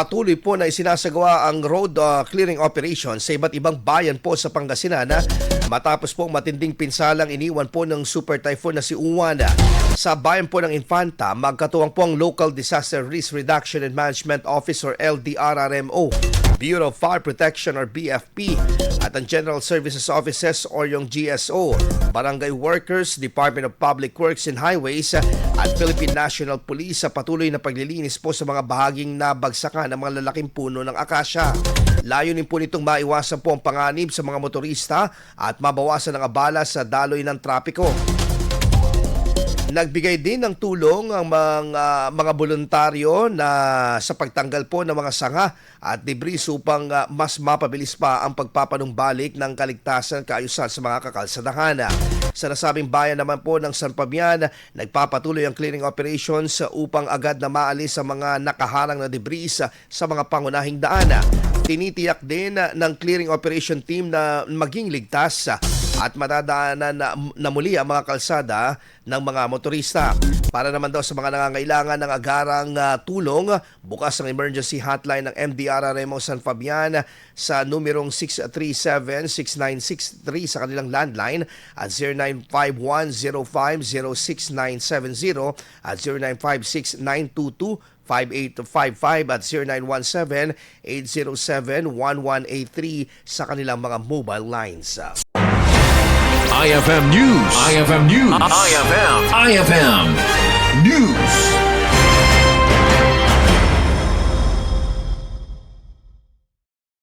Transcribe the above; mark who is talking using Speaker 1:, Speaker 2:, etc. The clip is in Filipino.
Speaker 1: Patuloy po na isinasagawa ang road clearing operation sa iba't ibang bayan po sa Pangasinan matapos po matinding pinsalang iniwan po ng super typhoon na si Uwan. Sa bayan po ng Infanta, magkatuwang po ang Local Disaster Risk Reduction and Management Office or LDRRMO, Bureau of Fire Protection or BFP, at ang General Services Offices or yung GSO, barangay workers, Department of Public Works and Highways at Philippine National Police sa patuloy na paglilinis po sa mga bahaging nabagsakan ng mga lalaking puno ng akasya. Layunin po nitong maiwasan po ang panganib sa mga motorista at mabawasan ang abala sa daloy ng trapiko. Nagbigay din ng tulong ang mga voluntaryo na sa pagtanggal po ng mga sanga at debris upang mas mapabilis pa ang pagpapanumbalik ng kaligtasan at kaayusan sa mga kakalsadahan. Sa nasabing bayan naman po ng San Fabian, nagpapatuloy ang clearing operations upang agad na maalis ang mga nakaharang na debris sa mga pangunahing daan. Tinitiyak din ng clearing operation team na maging ligtas at matadaanan na muli ang mga kalsada ng mga motorista. Para naman daw sa mga nangangailangan ng agarang tulong, bukas ang emergency hotline ng MDRRMO San Fabian sa numerong 637-6963 sa kanilang landline at 0951-05-06970 at 0956-922-5855 at 0917-807-1183 sa kanilang mga mobile lines.
Speaker 2: IFM News. IFM News. IFM News.